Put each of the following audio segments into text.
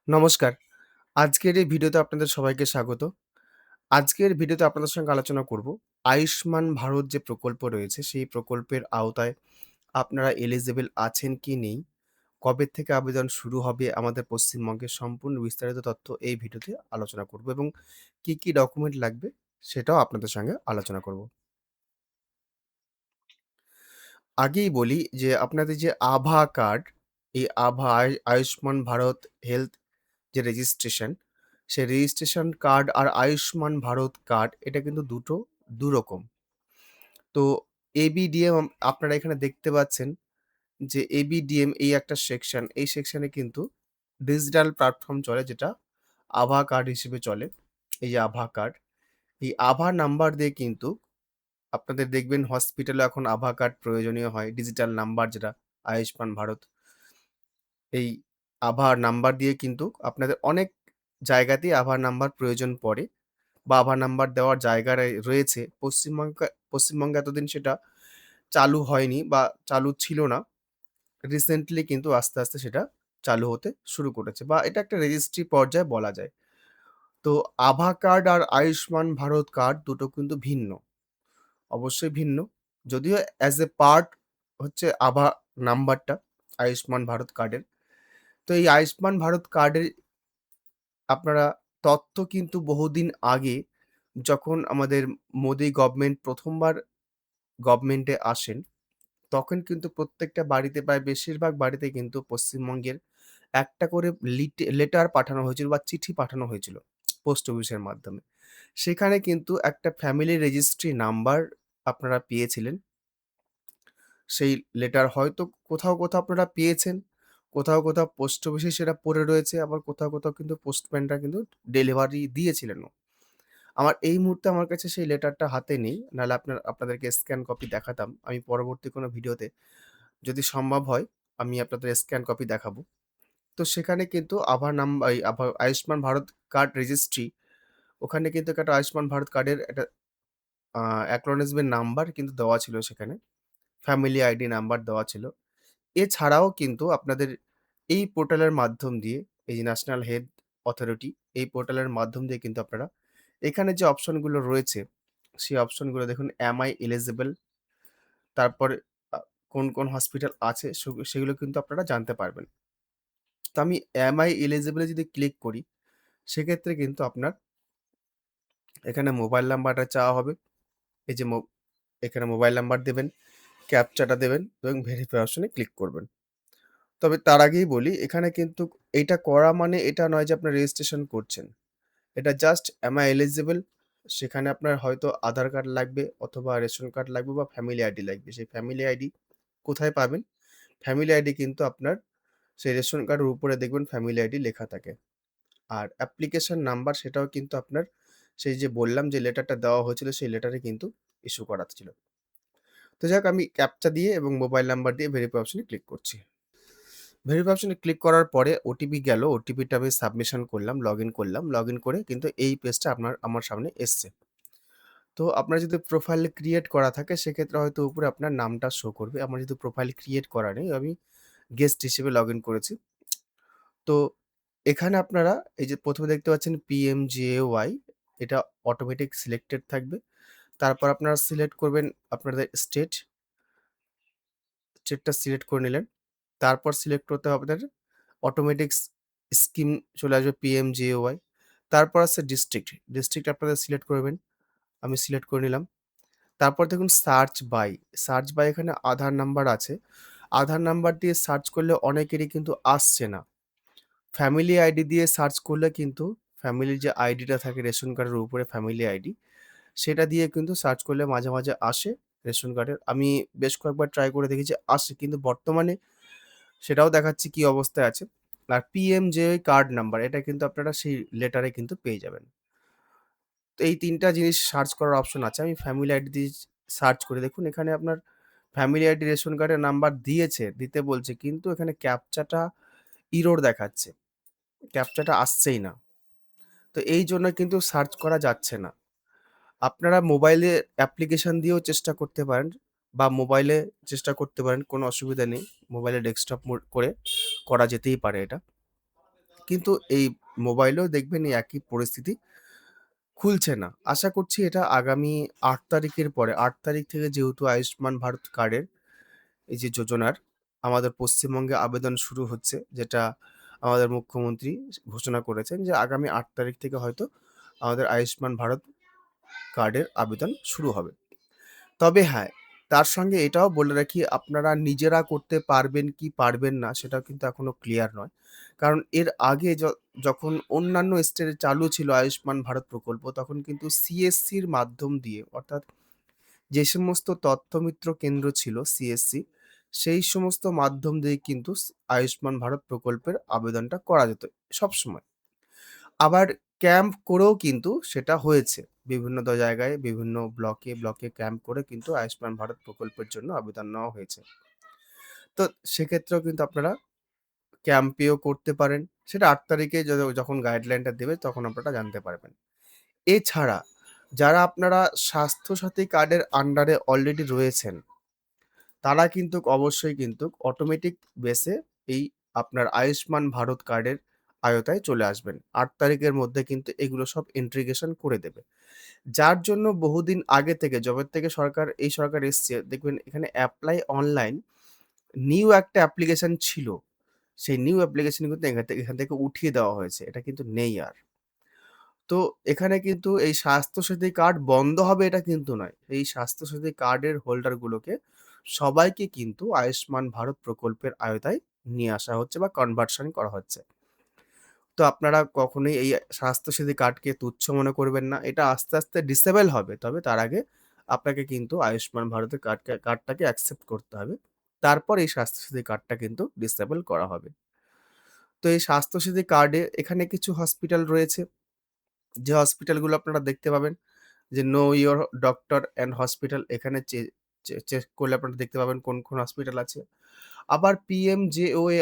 নমস্কার। আজকের এই ভিডিওতে আপনাদের সবাইকে স্বাগত। আজকের ভিডিওতে আপনাদের সঙ্গে আলোচনা করব, আয়ুষ্মান ভারত যে প্রকল্প রয়েছে, সেই প্রকল্পের আওতায় আপনারা এলিজিবল আছেন কি নেই, কবে থেকে আবেদন শুরু হবে আমাদের পশ্চিমবঙ্গে, সম্পূর্ণ বিস্তারিত তথ্য এই ভিডিওতে আলোচনা করব এবং কি ডকুমেন্ট লাগবে সেটাও আপনাদের সঙ্গে আলোচনা করব। আগেই বলি যে আপনাদের যে আভা কার্ড, এই আয়ুষ্মান ভারত হেলথ যে রেজিস্ট্রেশন, সেই রেজিস্ট্রেশন কার্ড আর আয়ুষ্মান ভারত কার্ড এটা কিন্তু দুটো দুরকম। তো এবিডিএম আপনারা এখানে দেখতে পাচ্ছেন যে এবিডিএম এই একটা সেকশন, এই সেকশনে কিন্তু ডিজিটাল প্ল্যাটফর্ম চলে যেটা আভা কার্ড হিসেবে চলে। এই যে আভা কার্ড, এই আভা নাম্বার দিয়ে কিন্তু আপনাদের দেখবেন হসপিটালে এখন আভা কার্ড প্রয়োজনীয় হয়। ডিজিটাল নাম্বার যেটা আয়ুষ্মান ভারত, এই আভা নাম্বার দিয়ে কিন্তু আপনাদের অনেক জায়গাতেই আভা নাম্বার প্রয়োজন পড়ে বা আভা নাম্বার দেওয়ার জায়গা রয়েছে। পশ্চিমবঙ্গে এতদিন সেটা চালু হয়নি বা চালু ছিল না। রিসেন্টলি কিন্তু আস্তে সেটা চালু হতে শুরু করেছে বা এটা একটা রেজিস্ট্রি পর্যায়ে বলা যায়। তো আভা কার্ড আর আয়ুষ্মান ভারত কার্ড দুটো কিন্তু ভিন্ন। অবশ্যই ভিন্ন। যদিও অ্যাজ এ পার্ট হচ্ছে আভা নাম্বারটা আয়ুষ্মান ভারত কার্ডের। তো এই আয়ুষ্মান ভারত কার্ডের আপনারা তথ্য কিন্তু বহুদিন আগে, যখন আমাদের মোদি গভর্নমেন্ট ১ম বার গভর্নমেন্টে আসেন, তখন কিন্তু প্রত্যেকটা বাড়িতে, প্রায় বেশিরভাগ বাড়িতে কিন্তু পশ্চিমবঙ্গের একটা করে লেটার পাঠানো হয়েছিল বা চিঠি পাঠানো হয়েছিল পোস্ট অফিসের মাধ্যমে। সেখানে কিন্তু একটা ফ্যামিলি রেজিস্ট্রি নাম্বার আপনারা পেয়েছিলেন। সেই লেটার হয়তো কোথাও আপনারা পেয়েছেন, কোথাও পোস্ট অফিসে সেটা পড়ে রয়েছে, আবার কোথাও কিন্তু পোস্টম্যানরা কিন্তু ডেলিভারি দিয়েছিলেনও। এই মুহূর্তে আমার কাছে সেই লেটারটা হাতে নেই। নাহলে আপনাদেরকে স্ক্যান কপি দেখাতাম। আমি পরবর্তী কোনো ভিডিওতে যদি সম্ভব হয়, আমি আপনাদের স্ক্যান কপি দেখাবো। তো সেখানে কিন্তু এই আয়ুষ্মান ভারত কার্ড রেজিস্ট্রি, ওখানে কিন্তু একটা আয়ুষ্মান ভারত কার্ডের একটা আ অ্যাকনলেজমেন্ট নাম্বার কিন্তু দেওয়া ছিল সেখানে। ফ্যামিলি আইডি নাম্বার দেওয়া ছিল। এছাড়াও কিন্তু আপনাদের এই পোর্টালের মাধ্যম দিয়ে, এই যে ন্যাশনাল হেলথ অথরিটি, এই পোর্টালের মাধ্যম দিয়ে কিন্তু আপনারা এখানে যে অপশনগুলো রয়েছে, সেই অপশনগুলো দেখুন, এম আই এলিজিবল, তারপরে কোন হসপিটাল আছে সেগুলো কিন্তু আপনারা জানতে পারবেন। তো আমি এম আই এলিজিবল এ যদি ক্লিক করি, সেক্ষেত্রে কিন্তু আপনার এখানে মোবাইল নাম্বারটা চাওয়া হবে। এই যে এখানে মোবাইল নাম্বার দেবেন, ক্যাপচাটা দেবেন এবং ভেরিফাই অপশনে ক্লিক করবেন। তবে তার আগেই বলি, এখানে কিন্তু এইটা করা মানে এটা নয় যে আপনার রেজিস্ট্রেশন করছেন। এটা জাস্ট am I eligible? সেখানে আপনার হয়তো আধার কার্ড লাগবে অথবা রেশন কার্ড লাগবে বা ফ্যামিলি আইডি লাগবে। সেই ফ্যামিলি আইডি কোথায় পাবেন? ফ্যামিলি আইডি কিন্তু আপনার সেই রেশন কার্ডের উপরে দেখবেন ফ্যামিলি আইডি লেখা থাকে। আর অ্যাপ্লিকেশন নাম্বার সেটাও কিন্তু আপনার সেই যে বললাম যে লেটারটা দেওয়া হয়েছিল, সেই লেটারে কিন্তু ইস্যু করা ছিল। তো যাক, আমি ক্যাপচা দিয়ে এবং মোবাইল নাম্বার দিয়ে ভেরিফাই অপশনে ক্লিক করছি। ভেরিফাই অপশনে ক্লিক করার পরে ওটিপি গেল। ওটিপিটা আমি সাবমিশন করলাম, লগইন করলাম। লগইন করে কিন্তু এই পেজটা আমার সামনে এসছে। তো আপনার যদি প্রোফাইল ক্রিয়েট করা থাকে, সেক্ষেত্রে হয়তো উপরে আপনার নামটা শো করবে। আমার যেহেতু প্রোফাইল ক্রিয়েট করা নেই, আমি গেস্ট হিসেবে লগইন করেছি। তো এখানে আপনারা এই যে ১ম এ দেখতে পাচ্ছেন PMJAY, এটা অটোমেটিক সিলেক্টেড থাকবে। তারপর আপনারা সিলেক্ট করবেন আপনাদের স্টেটটা সিলেক্ট করে নিলেন। তারপর সিলেক্ট করতে হবে আপনাদের অটোমেটিক স্কিম, চলে আসবে PMJAY। তারপর আছে ডিস্ট্রিক্ট। ডিস্ট্রিক্ট আপনারা সিলেক্ট করবেন। আমি সিলেক্ট করে নিলাম। তারপর দেখুন সার্চ বাই। সার্চ বাই এখানে আধার নাম্বার আছে। আধার নাম্বার দিয়ে সার্চ করলে অনেকেরই কিন্তু আসছে না। ফ্যামিলি আইডি দিয়ে সার্চ করলে কিন্তু ফ্যামিলির যে আইডিটা থাকে রেশন কার্ডের উপরে ফ্যামিলি আইডি, সেটা দিয়ে কিন্তু সার্চ করলে মাঝে আসে রেশন কার্ডের। আমি বেশ কয়েকবার ট্রাই করে দেখেছি, আসে। কিন্তু বর্তমানে সেটাও দেখাচ্ছি কি অবস্থায় আছে। আর PMJAY কার্ড নাম্বার, এটা কিন্তু আপনারা সেই লেটারে কিন্তু পেয়ে যাবেন। তো এই ৩ টা জিনিস সার্চ করার অপশন আছে। আমি ফ্যামিলি আইডি দিয়ে সার্চ করি। দেখুন এখানে আপনার ফ্যামিলি আইডি রেশন কার্ডের নাম্বার দিতে বলছে। কিন্তু এখানে ক্যাপচাটা ইরর দেখাচ্ছে। ক্যাপচাটা আসছেই না। তো এইজন্য কিন্তু সার্চ করা যাচ্ছে না। আপনারা মোবাইলে অ্যাপ্লিকেশন দিয়েও চেষ্টা করতে পারেন বা মোবাইলে চেষ্টা করতে পারেন। কোনো অসুবিধা নেই। মোবাইলে ডেস্কটপ মোড করে করা যেতেই পারে এটা। কিন্তু এই মোবাইলেও দেখবেন এই একই পরিস্থিতি, খুলছে না। আশা করছি এটা আগামী ৮ তারিখের পরে ৮ তারিখ থেকে যেহেতু আয়ুষ্মান ভারত কার্ডের এই যে যোজনার আমাদের পশ্চিমবঙ্গে আবেদন শুরু হচ্ছে, যেটা আমাদের মুখ্যমন্ত্রী ঘোষণা করেছেন যে আগামী ৮ তারিখ থেকে হয়তো আমাদের আয়ুষ্মান ভারত কার্ডের আবেদন শুরু হবে। তবে হ্যাঁ, তার সঙ্গে এটাও বলে রাখি, আপনারা নিজেরা করতে পারবেন কি পারবেন না সেটাও কিন্তু এখনো ক্লিয়ার নয়। কারণ এর আগে যখন অন্যান্য স্টেটে চালু ছিল আয়ুষ্মান ভারত প্রকল্প, তখন কিন্তু সিএসসির মাধ্যম দিয়ে, অর্থাৎ যে সমস্ত তথ্যমিত্র কেন্দ্র ছিল সিএসসি, সেই সমস্ত মাধ্যম দিয়ে কিন্তু আয়ুষ্মান ভারত প্রকল্পের আবেদনটা করা যেত সবসময়। আবার ক্যাম্প করেও কিন্তু সেটা হয়েছে। বিভিন্ন জায়গায় বিভিন্ন ব্লকে ক্যাম্প করে কিন্তু আয়ুষ্মান ভারত প্রকল্পের জন্য আবেদন নেওয়া হয়েছে। তো সেক্ষেত্রেও কিন্তু আপনারা ক্যাম্পেও করতে পারেন। সেটা ৮ তারিখে যখন গাইডলাইনটা দেবে তখন আপনারা জানতে পারবেন। এছাড়া যারা আপনারা স্বাস্থ্যসাথী কার্ডের আন্ডারে অলরেডি রয়েছেন, তারা কিন্তু অবশ্যই কিন্তু অটোমেটিক বেসে এই আপনার আয়ুষ্মান ভারত কার্ডের আওতায় চলে আসবেন। ৮ তারিখের মধ্যে কিন্তু এগুলো সব ইন্টিগ্রেশন করে দেবে। যার জন্য বহুদিন আগে থেকে যবের থেকে এই সরকার এসছে, দেখবেন এখানে এপ্লাই অনলাইন নিউ একটা অ্যাপ্লিকেশন ছিল। সেই নিউ অ্যাপ্লিকেশন কিন্তু এখান থেকে উঠিয়ে দেওয়া হয়েছে। এটা কিন্তু নেই আর। তো এখানে কিন্তু এই স্বাস্থ্যসাথী কার্ড বন্ধ হবে এটা কিন্তু নয়। এই স্বাস্থ্যসাথী কার্ডের হোল্ডারগুলোকে সবাইকে কিন্তু আয়ুষ্মান ভারত প্রকল্পের আওতায় নিয়ে আসা হচ্ছে বা কনভার্সন করা হচ্ছে। তো আপনারা কখনোই এই স্বাস্থ্যসাথী কার্ডকে তুচ্ছ মনে করবেন না। এটা আস্তে, আস্তে ডিসেবল হবে। তবে তার আগে আপনাকে কিন্তু আয়ুষ্মান ভারতের কার্ডটাকে অ্যাকসেপ্ট করতে হবে। তারপর এই স্বাস্থ্যসাথী কার্ডটা কিন্তু ডিসেবল করা হবে। তো এই স্বাস্থ্যসাথী কার্ডে এখানে কিছু হসপিটাল রয়েছে, যে হসপিটালগুলো আপনারা দেখতে পাবেন যে know your doctor and hospital, এখানে চেক করলে আপনারা দেখতে পাবেন কোন হসপিটাল আছে। আবার পিএমজেওএ,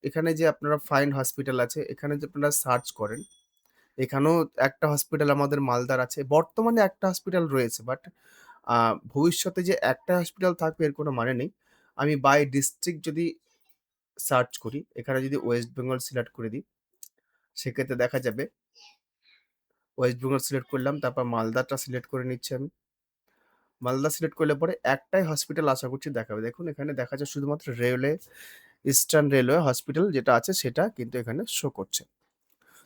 এখানে যে আপনারা ফাইন হসপিটাল আছে, এখানে যদি আপনারা সার্চ করেন, এখানেও একটা হসপিটাল আমাদের মালদার আছে। বর্তমানে একটা হসপিটাল রয়েছে, বাট ভবিষ্যতে যে একটা হসপিটাল থাকবে এর কোনো মানে নেই। আমি বাই ডিস্ট্রিক্ট যদি সার্চ করি, এখানে যদি ওয়েস্ট বেঙ্গল সিলেক্ট করে দিই, সেক্ষেত্রে দেখা যাবে ওয়েস্ট বেঙ্গল সিলেক্ট করলাম, তারপর মালদাটা সিলেক্ট করে নিচ্ছি আমি। মালদা সিলেক্ট করলে পরে একটাই হসপিটাল আশা করছি দেখাবে। দেখুন এখানে দেখা যায় শুধুমাত্র ইস্টার্ন রেলওয়ে হসপিটাল যেটা আছে সেটা কিন্তু এখানে শো করছে।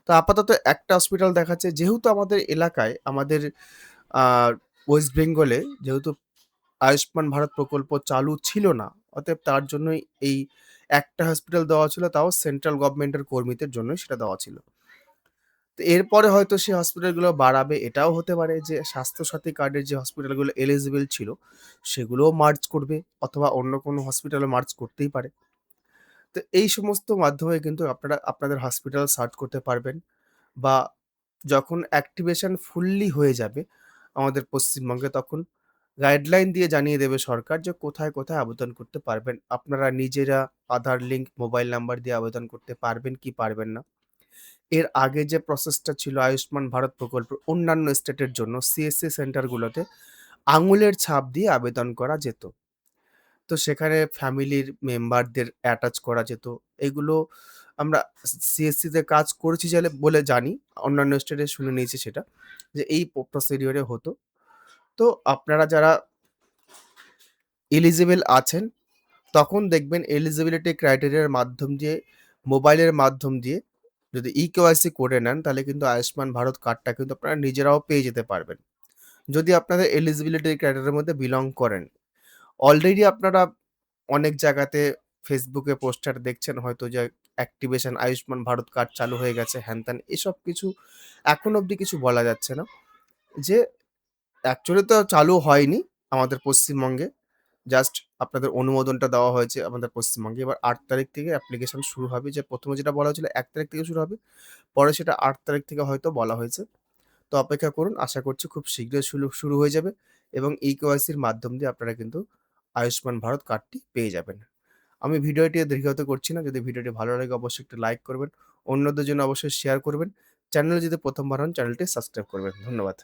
তো আপাতত একটা হসপিটাল দেখাচ্ছে। যেহেতু আমাদের এলাকায় আমাদের আ ওয়েস্ট বেঙ্গলে যেহেতু আয়ুষ্মান ভারত প্রকল্প চালু ছিল না, অতএব তার জন্যই এই একটা হসপিটাল দেওয়া ছিল, তাও সেন্ট্রাল গভর্নমেন্টের কর্মীদের জন্যই সেটা দেওয়া ছিল। তো এরপরে হয়তো সেই হসপিটালগুলো বাড়াবে। এটাও হতে পারে যে স্বাস্থ্যসাথী কার্ডের যে হসপিটালগুলো এলিজিবল ছিল, সেগুলোও মার্জ করবে, অথবা অন্য কোনো হসপিটালও মার্জ করতেই পারে। তো এই সমস্ত মাধ্যমে কিন্তু আপনারা আপনাদের হসপিটাল সার্চ করতে পারবেন, বা যখন অ্যাক্টিভেশন ফুললি হয়ে যাবে আমাদের পশ্চিমবঙ্গে, তখন গাইডলাইন দিয়ে জানিয়ে দেবে সরকার যে কোথায় আবেদন করতে পারবেন। আপনারা নিজেরা আধার লিঙ্ক মোবাইল নাম্বার দিয়ে আবেদন করতে পারবেন কি পারবেন না। এর আগে যে প্রসেসটা ছিল আয়ুষ্মান ভারত প্রকল্পের অন্যান্য স্টেটের জন্য সিএসসি সেন্টারগুলোতে আঙুলের ছাপ দিয়ে আবেদন করা যেত। তো সেখানে ফ্যামিলির মেম্বারদের অ্যাটাচ করা যেত। এগুলো আমরা সিএসসিতে কাজ করেছি বলে জানি। অন্যান্য স্টেটে শুনে নিয়েছি সেটা। যে এই প্রসিডিউর এ হতো। তো আপনারা যারা এলিজিবল আছেন, তখন দেখবেন এলিজিবিলিটি ক্রাইটেরিয়ার মাধ্যম দিয়ে, মোবাইলের মাধ্যম দিয়ে যদি ইকেওয়াইসি করে নেন, তাহলে কিন্তু আয়ুষ্মান ভারত কার্ডটা কিন্তু আপনারা নিজেরাও পেয়ে যেতে পারবেন। যদি আপনাদের এলিজিবিলিটি ক্রাইটেরিয়ার মধ্যে বিলং করেন। অলরেডি আপনারা অনেক জায়গাতে ফেসবুকে পোস্টার দেখছেন হয়তো যে অ্যাক্টিভেশন আয়ুষ্মান ভারত কার্ড চালু হয়ে গেছে, হ্যান-ত্যান এসব কিছু এখন অব্দি কিছু বলা যাচ্ছে না। যে অ্যাকচুয়ালি তো চালু হয়নি আমাদের পশ্চিমবঙ্গে। জাস্ট আপনাদের অনুমোদনটা দেওয়া হয়েছে আমাদের পশ্চিমবঙ্গে। এবার ৮ তারিখ থেকে অ্যাপ্লিকেশন শুরু হবে, যে ১ম এ যেটা বলা হয়েছিল ১ তারিখ থেকে শুরু হবে। পরে সেটা ৮ তারিখ থেকে হয়তো বলা হয়েছে। তো অপেক্ষা করুন। আশা করছি খুব শীঘ্রই শুরু হয়ে যাবে, এবং ইকেওয়াইসির মাধ্যম দিয়ে আপনারা কিন্তু আয়ুষ্মান ভারত কার্ডটি পেয়ে যাবেন। আমি ভিডিওটি আর দীর্ঘায়িত করছি না। যদি ভিডিওটি ভালো লাগে অবশ্যই একটি লাইক করবেন। অন্যদের জন্য অবশ্যই শেয়ার করবেন। চ্যানেলে যদি ১ম বার হন চ্যানেলটি সাবস্ক্রাইব করবেন। ধন্যবাদ।